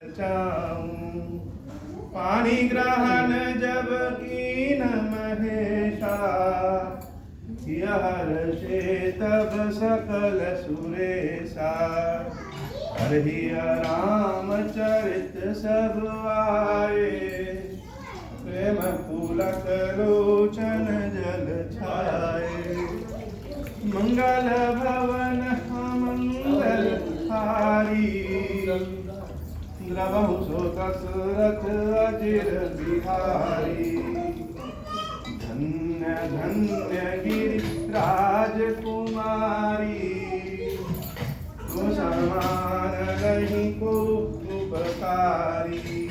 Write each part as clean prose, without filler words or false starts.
चाऊं पानी ग्रहण जब कीन महेशा, हर्षे तब सकल सुरेशा। हरि राम चरित सब आए, प्रेम पुलक लोचन जल छाए। मंगल भवन मंगल हारी, द्रवहु सो दशरथ अजिर बिहारी। धन्य धन्य गिरि राजकुमारी, तुम समान नहीं को उपकारी।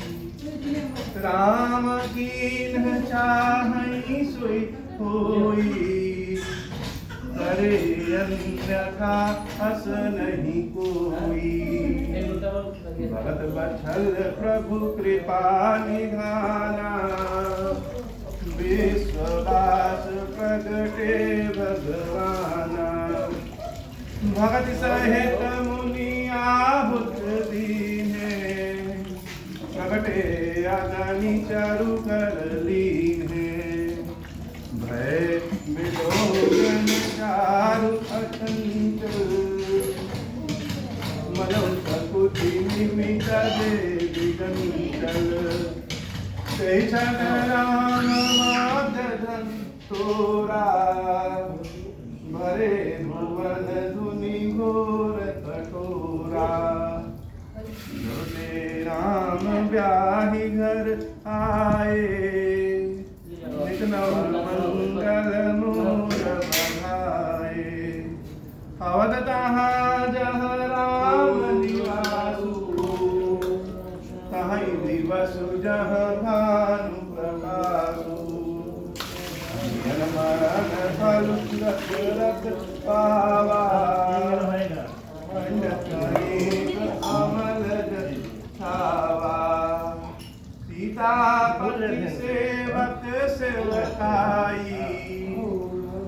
राम कीन्ह चाहि सोई होई, करे अन्यथा अस नहीं कोई। भरत बछल प्रभु कृपा निधाना, विश्वदास प्रगटे भगवाना। भगत सहित मुनि आहुत दीन्हे, प्रगटे अगनि चारु कर लीन्हे। भय विलोचन चारु अचंचल, मनोसकुति निमित देवी चंचल। क्षण राम माधन तोरा, भरे भुवन धुनि घोर कठोरा। जोते राम ब्याहि घर आए, नित नव मंगल मोर बधाए। अवध तहाँ जह राम निवासु, तहीं दिवस जह भानु प्रकाशु। जन मरण फल दशरथ पावा, अमल जस छावा। सीतापति सेवक सेवकाई,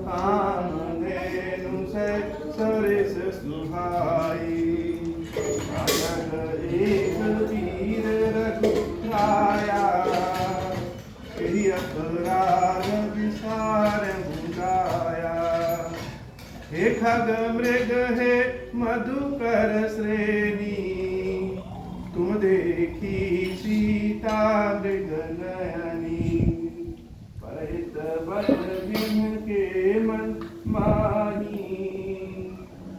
कामधेनु से सरिस सुहाई। एक तीर रघुराया, अपराध विसार बुलाया। हे खग मृग हे मधुकर श्रेणी, तुम देखी सीता मृग नयनी। परित बल बिन के मन माही,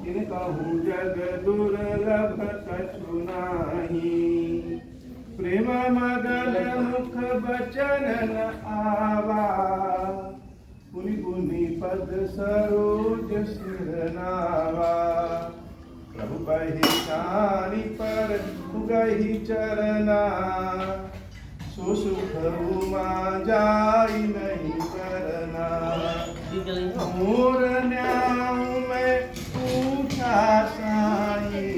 इनकहु जग दुर्लभ कछु नाही। प्रेम मदन मुख बचन न आवा, पुनि पुनि पद सरोज सिर नावा। प्रभु पहिचानि पर उगहि चरना, सो सुख उमा जाई नहीं करना। मोर न्याऊ में पूछा साई,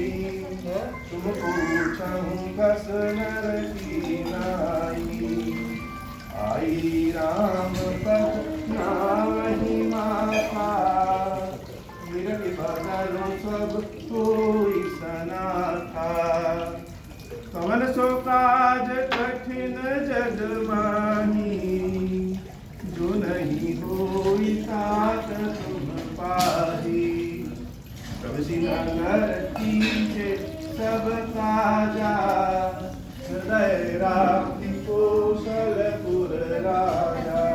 तुम पूछूं बस नर की नाई। आई राम पद नावहि माथा, विरल बदन सब कोई सनाथा। कवन सो काज कठिन जग माही, जो नहीं होई तात तुम पाही। प्रभु सिंह नर कीजे सब काजा, हृदय राखि कौशलपुर राजा।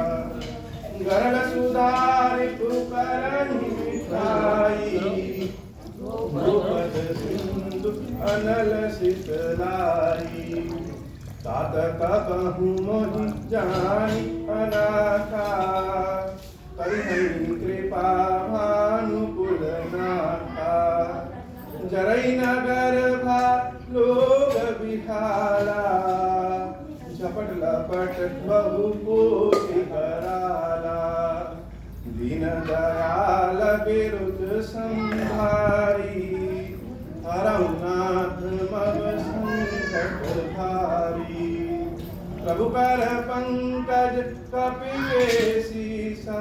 गरल सुधारि करहि मिठाई, द्रौपद सिंधु अनल शीतलाई। तात कबहु मोहि जानि अनाथा, करिहनि कृपा भानुकुल नाथा। जरई नगर भा लोग बिहारा, झपट लपट बहु कोटि कराला। दीन दयाल बिरुद संभारी, हरऊ नाथ मम संकट भारी। प्रभु कर पंकज कपिलेशीसा,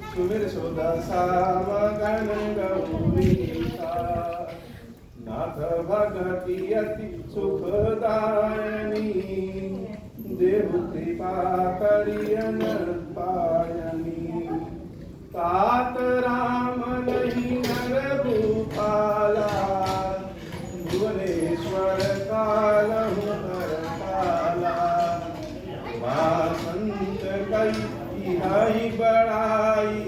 सुमिर सुदशा मगन गौरीसा। नाथ भगति अति सुखदायनी, देहु कृपा करियन पायनी। तात राम नहीं नर भूपाला, भुवनेश्वर कालहु हर काला। संत कई इहाई बड़ाई,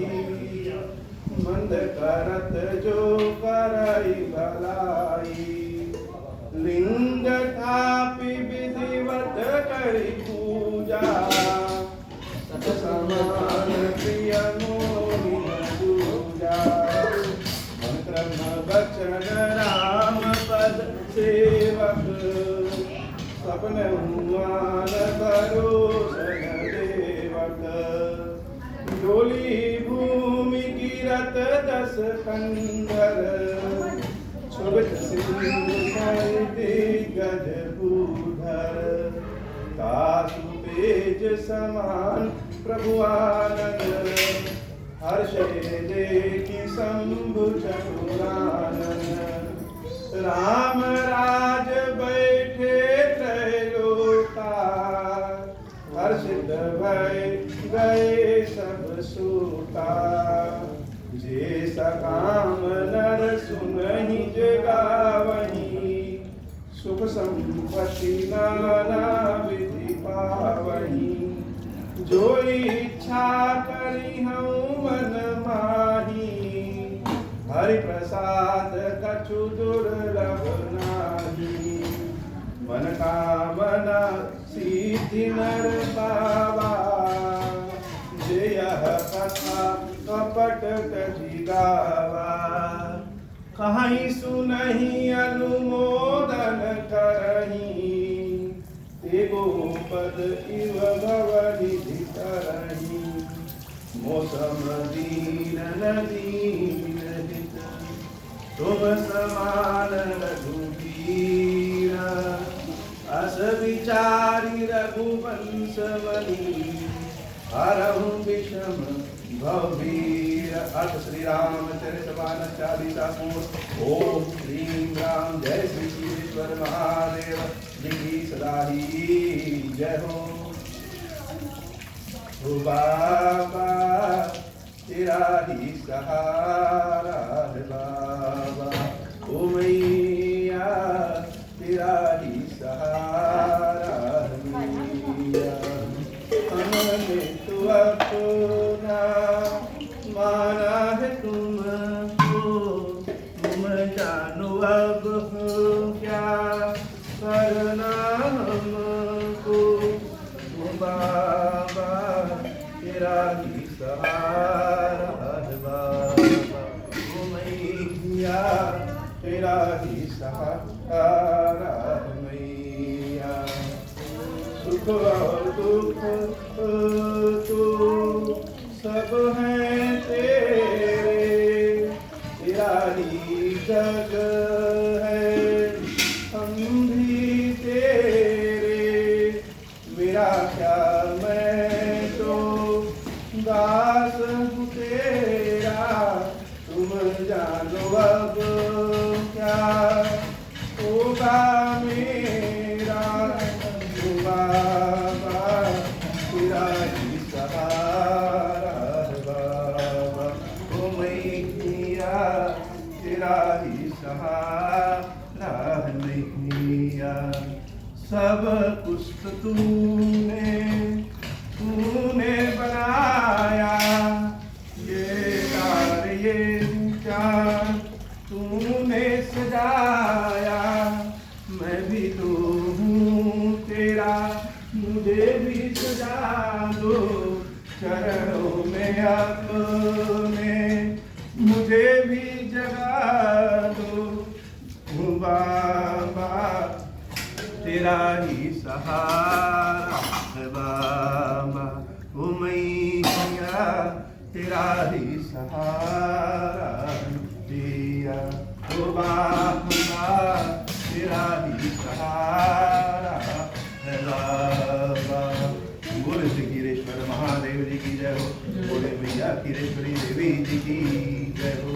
मंद करत जो करई भलाई। लिंग थापि विधिवत करी पूजा, सत समान प्रिय मोहि दूजा। मन क्रम बचन राम पद सेवक, सपन हुमान भरोसन देवक। डोली भूमि गिरत दस कंधर, सुभित सिंधु गज भूधर। तासु तेज समान प्रभु आनंद, हर्ष देखि शंभु चतुरानन। राम राज बैठे त्रैलोका, हर्षित भय गए सब सूता। जे सकाम नर सुनहि जगावहि, सुख संपत्ति नाना विधि पावहि। जो इच्छा करी हूँ मन माही, हरि प्रसाद कछु दुर्लभ नाही। मन कामना सिद्धि नर पावा, जय कथा कपट कछि गावा। कहीं सुनहि अनुमोदन करही, एगो पद इव भवनिधि करही। मौसम दीन दीन हित, तुम समान रघुबीर। अस विचारी रघुवंश बली, हरहु विषम भवभीर। अर्थ श्री रामचरित मानस चालीसा पूर्ण। ओम ह्रीं राम जय श्री शिवेश्वर महादेव जी की सदा ही जय हो। ओ बाबा तेरा ही सहारा है बाबा, ओ मैया तेरा ही सहारा है मैया। हमने तो अपना माना है तुमको, तुम जानो अब हो क्या करना हमको। ओ बाबा तेरा ही सहारा है बाबा, ओ मैया तेरा ही सहारा है मैया। सुख और दुख तो सब हैं तेरे, तेरा ही जग है हम भी तेरे। मेरा क्या मैं तो दास हूँ तेरा, तुम जानो अब क्या होगा मेरा। बाबा तेरा ही सहारा है बाबा, ओ मैया तेरा ही सहारा है मैया। सब कुछ तूने तूने बनाया, ये तार ये चाँद तूने सजाया। मैं भी तो हूँ तेरा, मुझे भी सजा दो चरणों में अपने, मुझे भी जगा दो। बाबा तेरा ही सहारा है बाबा, ओ मैया तेरा ही सहारा दिया। ओ बाबा तेरा ही सहारा है बाबा। बोले श्री कीरेश्वर महादेव जी की जय हो, बोले मैया कीरेश्वरी देवी जी की जय हो।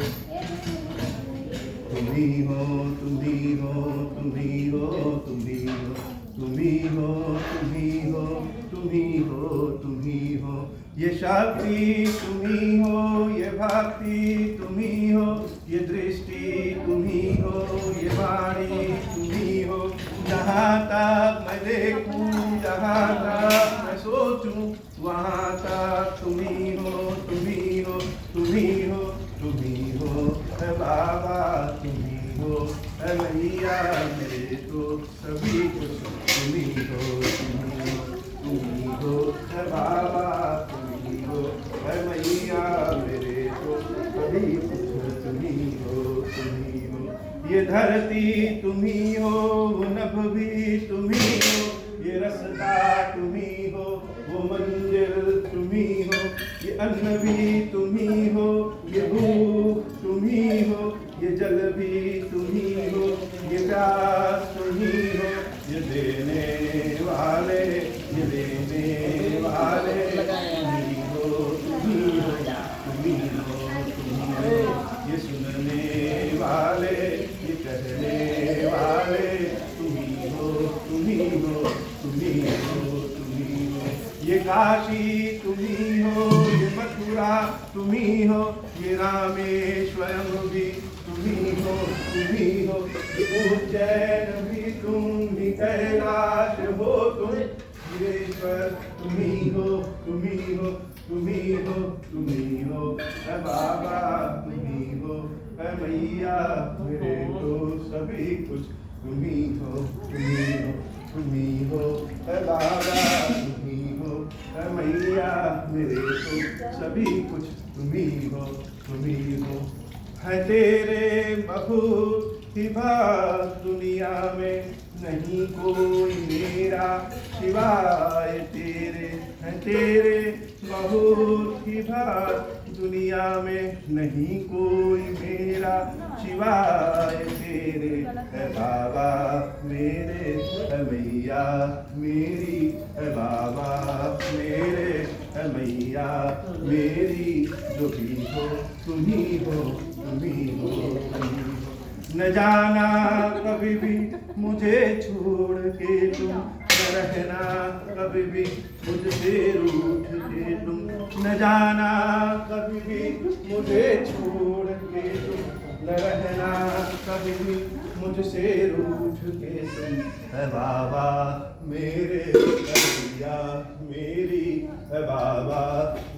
तुम तुम्ही हो, तुम्ही हो, तुम्ही हो, तुम्ही हो, तुम्ही हो, तुम्ही हो, तुम्ही हो, तुम्ही हो। ये शक्ति तुम्ही हो, ये भक्ति तुम्ही हो, ये दृष्टि तुम्ही हो, ये वाणी तुम्ही हो। जहाँ तक मैं देखूं, जहाँ तक मैं सोचूं, वहाँ तक तुम्ही हो, तुम्ही हो, तुम्ही हो, तुम्ही हो। है बाबा तुम्ही हो, है मैया मेरे तो सभी कुछ तुम्ही हो, तुम्ही हो, तुम्ही हो। है बाबा तुम्ही हो, है मैया मेरे तो सभी कुछ तुम्ही हो, तुम्ही हो। ये धरती तुम्ही हो, वो नभ भी तुम्ही हो, ये रास्ता तुम्ही हो, वो मंजिल तुम्ही हो। ये अन्न भी तुम्ही हो, ये भूख तुम्ही हो, ये जल भी तुम्ही हो, ये प्यास तुम्ही हो। ये देने वाले, ये देने वाले तुम्ही हो, तुम्ही हो, तुम्ही हो, तुम्ही हो। ये सुनने वाले, ये कहने वाले तुम्ही हो, तुम्ही हो, तुम्ही हो, तुम्ही हो। ये काशी तुम्ही हो, ये मथुरा तुम्ही हो, ये रामेश्वरम भी तुम्ही हो, तुम्ही हो। ये उज्जैन भी तुम ही, कैलाश हो तुम, गिरेश्वर तुम्ही हो, तुम्ही हो, तुम्ही हो, तुम्ही हो। है बाबा तुम्ही हो, है मैया मेरे तो सभी कुछ तुम्ही हो, तुम्ही हो, तुम्ही हो। है बाबा तुम्ही हो, है मैया मेरे तो सभी कुछ तुम्ही हो, तुम्ही हो। है तेरे बहुत ही बात दुनिया में, नहीं कोई मेरा सिवाय तेरे। है तेरे बहुत ही बात दुनिया में, नहीं कोई मेरा सिवाय तेरे। है बाबा मेरे, है मैया मेरी, है बाबा मेरे, है मैया मेरी। जो भी हो तुम्ही हो, तुम्ही हो, तुम्ही हो। न जाना कभी भी मुझे छोड़ के तुम, न रहना कभी भी मुझसे रूठ के तुम। न जाना कभी भी मुझे छोड़ के तुम, न रहना कभी भी मुझसे रूठ के तुम। है बाबा मेरे, है मैया मेरी, है बाबा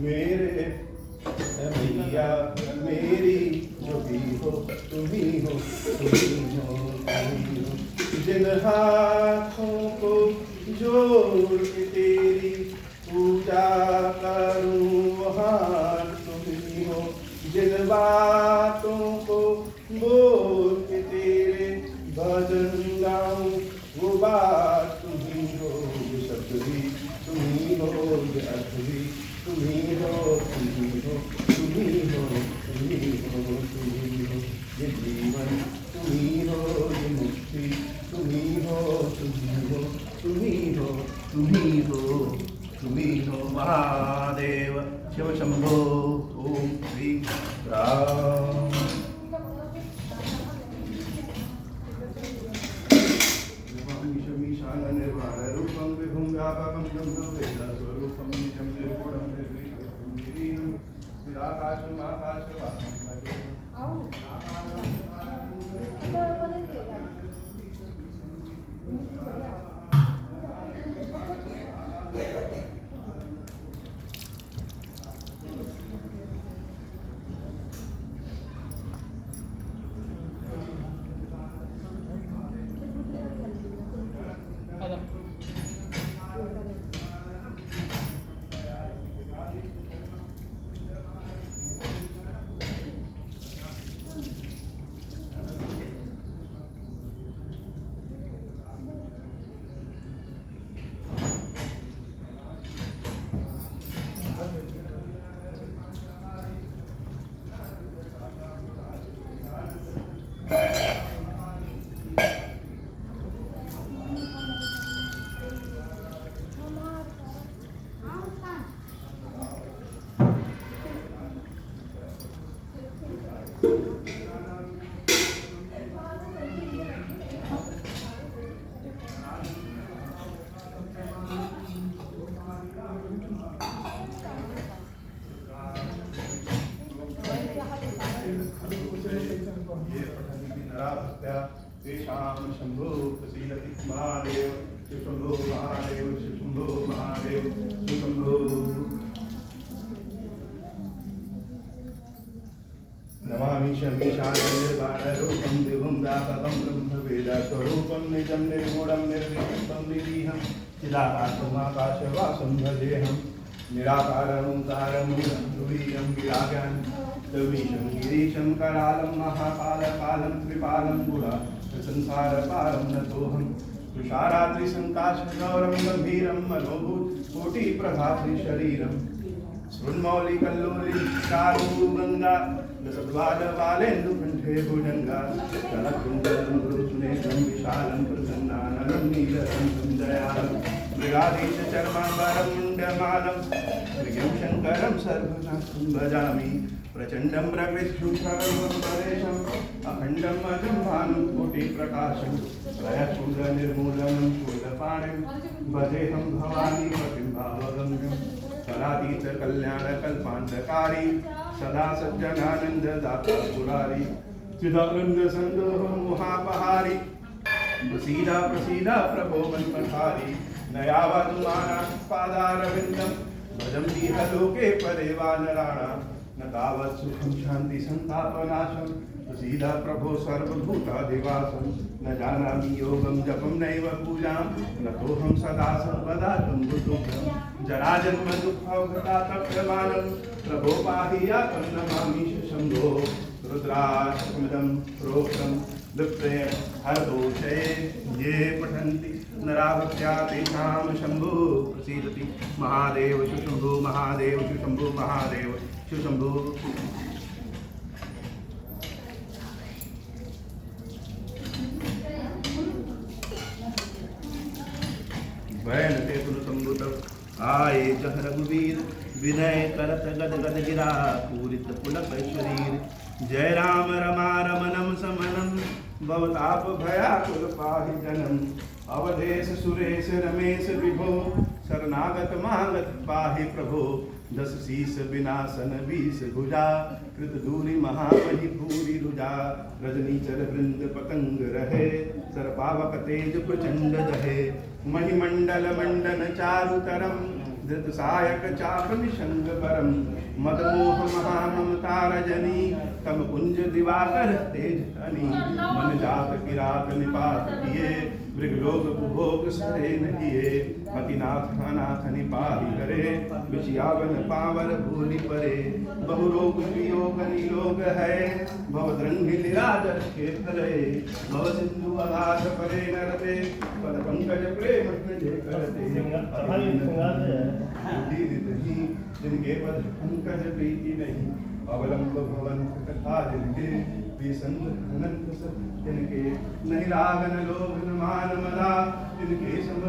मेरे, है मैया मेरी। जो भी हो तुम्ही हो, तुम्ही हो, तुम्ही हो। जिन हाथों को जोड़ के तेरी पूजा करूं, वो हाथ तुम्ही हो। जिन बातों को बोल के तेरे भजन गाऊं, वो बात तुम्ही हो। ये शब्द भी तुम्ही हो, ये अर्थ भी तुम्ही हो, तुम्ही हो, तुम्ही हो, तुम्ही हो, तुम्ही हो। ये जीवन तुम्ही हो, ये मुक्ति तुम्ही हो, तुम्ही हो, तुम्ही हो, तुम्ही हो, तुम्ही हो। महादेव शिव शंभो। ओम श्री राम। ईशान निर्वाण रूपम विभुम व्यापकम ब्रह्म वेद स्वरूपम निजम निर्गुणम निर्विशेषम निराकाशम आकाशवासम। महादेव शिव शंभो महादेव शिव शंभो महादेव शिव शंभो। नमामि शमीशानं निर्वाणरूपं दिवं व्यापकं ब्रह्मवेदस्वरूपं निजं निर्गुणं निर्विकल्पं निरीहं चिदाकाशमाकाशवासं भजेऽहं निराकारं तुरीयं विरागान् तमीशं गिरीशं करालं महाकालकालं कृपालं पुरा संसारपारं नतोऽहं तुषाराद्रिसङ्काशगौरं गम्भीरं मनोभूत कोटिप्रभाति शरीरं शृण्मौलिकल्लोली चारु गंगा सद्वादबालेन्दुकण्ठे भुजङ्गा कलकुण्डलं विशालं प्रसन्नाननं नीलकण्ठं दयालं मृगाधीशचर्माम्बरं मुण्डमालं मृगं शङ्करं सर्वनाथं भजामि प्रचण्डं प्रकृष्टुपरेशम् अखण्डम् अजं भानुं कोटिप्रकाशं प्रयशूलनिर्मूलनं शूलपाणिं भजेऽहं भवानी पतिं भावगम्यं कलातीत कल्याणकल्पान्तकारी सदा सज्जनानन्ददाता पुरारी चिदानन्द सन्दोह मोहापहारी प्रसीदा प्रसीदा प्रभो मन्मथारी नयावनुमाना पादारविन्दं भजन्ति ह लोके परे वानराणां न तावत् सुखं शान्ति सन्तापनाशं प्रसीदा प्रभो सर्वभूताधिवासं न जानामि योगं जपं नैव पूजां नतोऽहं सदा सर्वदा तं बुद्धुभ्यं जराजन्म दुःखौघातप्यमानं प्रभो पाहि यातं नमामि शम्भो रुद्राष्टकमिदं प्रोक्तं विप्रे हरदोषे ये पठन्ति नरावत्या तेषां शम्भो प्रसीदति महादेव शिव शम्भो महादेव शिव शम्भो महादेव शिव शम्भो। वैन ते तुलसंबुत आए जह रघुवीर विनय करत गद गद गिरा पूरित पुलक शरीर जय राम रमा रमनम समनम भवताप भयाकुल पाहि जनम अवधेश सुरेश रमेश विभो शरणागत मागत पाहि प्रभो दस शीस विनाशन 20 भुजा कृत दूरी महामहि भूरि रुजा रजनीचर वृंद पतंग रहे सर्पावक तेज प्रचंड दहे महिमंडल मंडन चारुतरम धृत सायक चाप निशंग परम मदमोह महाममता रजनी तम कुंज दिवाकर तेज धनी मन जात किरात निपात किए मृगलोक कुभोग सरे नहिए मतिनाथ अनाथ निपाहि करे विषयावन पावर भूलि परे बहुलोक वियोग निलोक है भवद्रंघि निरादर क्षेत्र भव सिंधु अगाध परे नरते पद पंकज प्रेम करते जिनके पद पंकज प्रीति नहीं अवलंब भवन कथा जिनके विसंग अनंत सब जिनके नहीं रागन लोभ न मान मदा जिनके सब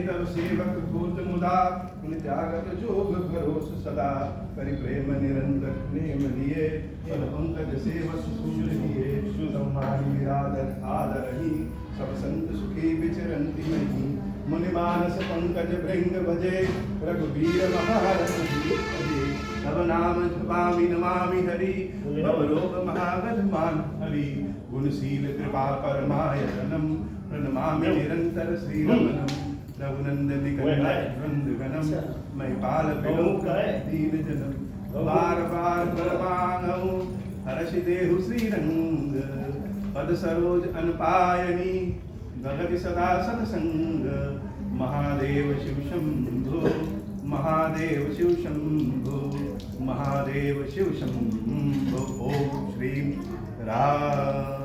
तब सेवक भूत मुदा उन त्यागत जोग भरोस सदा करि प्रेम निरंतर नेम लिए पद पंकज सेवस सूर लिए सम्मानी विरादर आदर ही सब संत सुखी विचरंति नहीं मुनि मानस पंकज भृंग भजे रघुवीर महारथी भजे तब नाम जपामि नमामि हरि भवरोग महागध मान हरि गुणशील कृपा परमायतनम प्रणमामि निरंतर श्री रमणम रघुनंदन वृंदगणम महिपाल दीन जनम बार बार परमानहु हर्षि देहु श्रीरंग पद सरोज अनपायनी भगति सदा सत्संग महादेव शिव शंभो महादेव शिव शंभो महादेव शिव शंभो ओम श्री राम।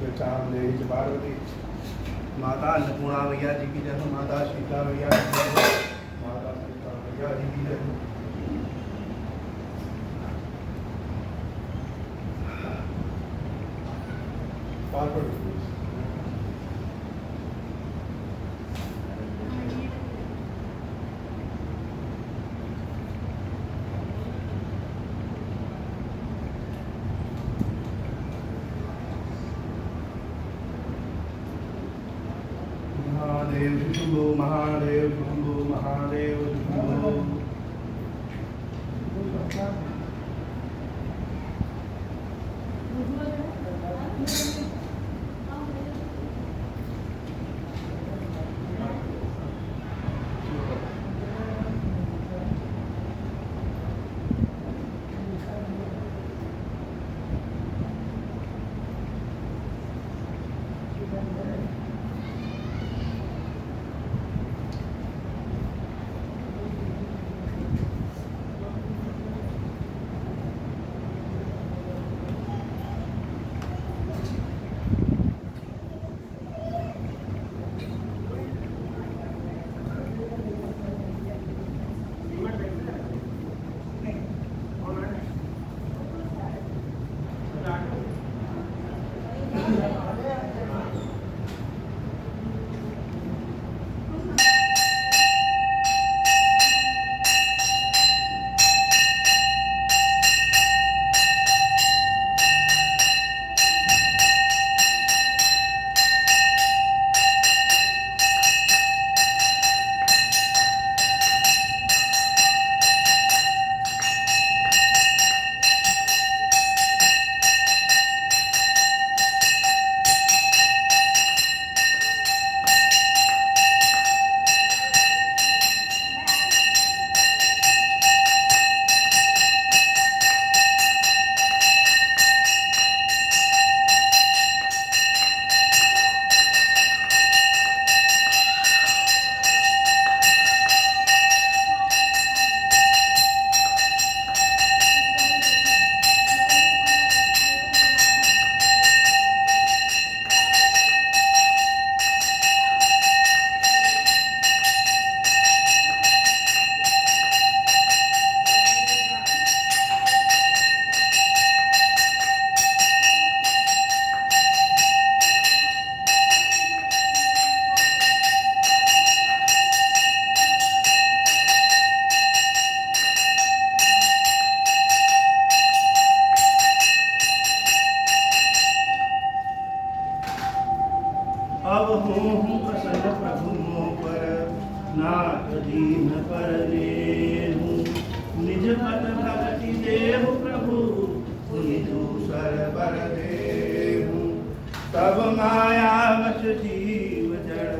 पार्वती माता अन्नपूर्णा मैया जी की जय, माता शीतला मैया की जय, माता शीतला मैया जी की जय। पार्वती महादेव शंभो, महादेव शंभो, महादेव शंभो। अब हूँ प्रसन्न प्रभु मों पर, नाथ दीन पर नेहु। निज पद भगति देहु प्रभु, पुनि दूसर बर देहु। तब माया वश जीव जड़,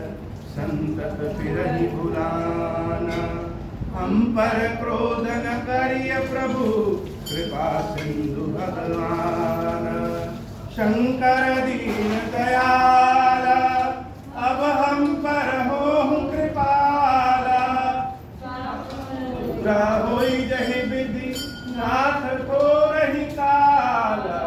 संतत फिरहि भुलाना। हम पर क्रोध न करिय प्रभु, कृपा सिंधु भगवान। शंकर दीन दयाला, अब हम पर होहु कृपाला। होई जहि विधि, नाथ को रही काला।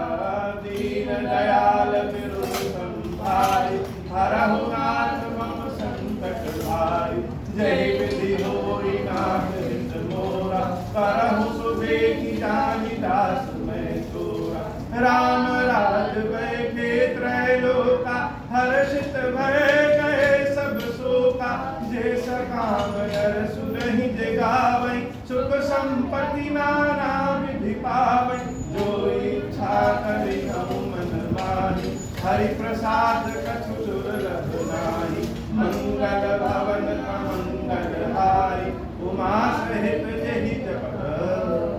दीन दयाल बिरु संभाई, हरहु नाथ मम संकट भाई। जहि विधि होई नाथ हित मोरा, करहु सुबेखि जानि दास मैं तोरा। राम राज बैठे त्रैलोका, हर्षित भय गए सब शोका। जे सकाम नर सुनहि जगावै, सुख संपत्ति नाना विधि पावै। जो इच्छा करि कहु मन माहि, हरि प्रसाद कछु दुर्लभ नाहि। मंगल भवन अमंगल हारी, उमा सहित जेहि जपत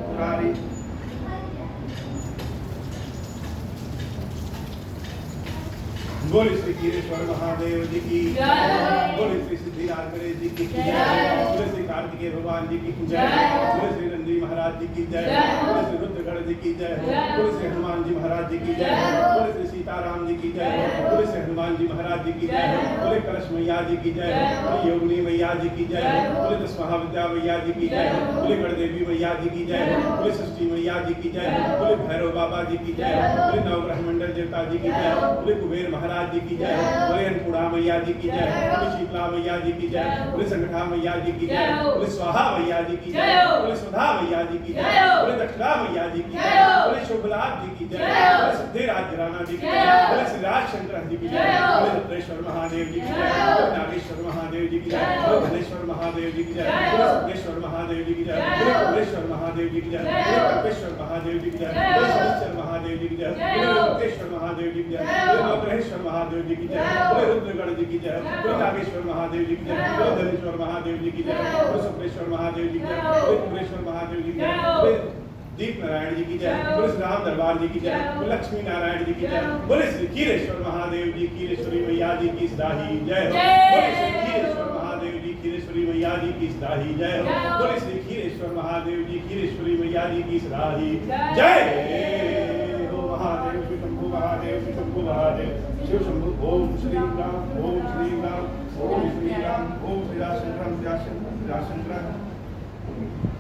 मुरारी। बोली श्री कीरेश्वर महादेव जी की जय, बोली श्री सिद्धिनाथ गणेश जी की जय, बोली श्री कार्तिकेय कार्तिकेय भगवान जी की जय, बोले श्री नंदी महाराज जी की जय, बोले श्री रुद्रगढ़ जी की जय, बोले श्री हनुमान जी महाराज जी की जय, बोले श्री सीताराम जी की जय, बोले श्री हनुमान जी महाराज जी की जय, बोले कलश मैया जी की जय, बोले योगिनी मैया जी की जय, बोले 10 महाविद्या मैया जी की जय, बोले गणदेवी मैया जी की जय, बोले षष्ठी मैया जी की जय, बोले भैरव बाबा जी की जय, बोले नवग्रह मंडल देवता जी की जय, बोले कुबेर महाराज जी की जय, बोले अन्नपूर्णा मैया जी की जय, बोले शीतला मैया जी की जय, बोले संगठा मैया जी की जय, बोले स्वाहा मैया जी की जय, बोले सुधा मैया जी की जय, बोले दक्षिणा मैया जी की जय, बोले शुभलाभ जी की जय, बोले सिद्धिराज राणा जी की जय, बोले श्रीराज शंकर जी की जय, बोले रुद्रेश्वर महादेव जी की जय, बोले नागेश्वर महादेव जी की जय, बोले धनेश्वर महादेव जी की जय, बोले सिद्धेश्वर महादेव जी की जय, बोले कमलेश्वर महादेव जी की जय, बोले कल्पेश्वर महादेव जी की जय, बोले शनिश्चर महादेव जी की जय, बोले रुद्रेश्वर महादेव जी की जय, बोले नवग्रहेश्वर महादेव जी की जय, बोले रुद्रगढ़ जी की जय, बोले नागेश्वर महादेव जी की जय, बोले धनेश्वर महादेव जी की जय, बोले शुक्रेश्वर महादेव जी की जय, बोले कुबेरेश्वर महादेव जी की जय, बोले दीप नारायण जी की जय, बोले श्री राम दरबार जी की जय, बोले लक्ष्मी नारायण जी की जय, बोले श्री खीरेश्वर महादेव जी खीरेश्वरी मैया जी की सदाही जय हो, बोले श्री खीरेश्वर महादेव जी खीरेश्वरी मैया जी की सदाही जय हो, बोले श्री खीरेश्वर महादेव जी खीरेश्वरी मैया जी की सदाही जय हो। महादेव श्री शंभु महादेव श्री शंभु महादेव शिव शंभु ओम श्री राम ओम श्री राम ओम श्री राम ओम श्री राम श्री राम श्री राम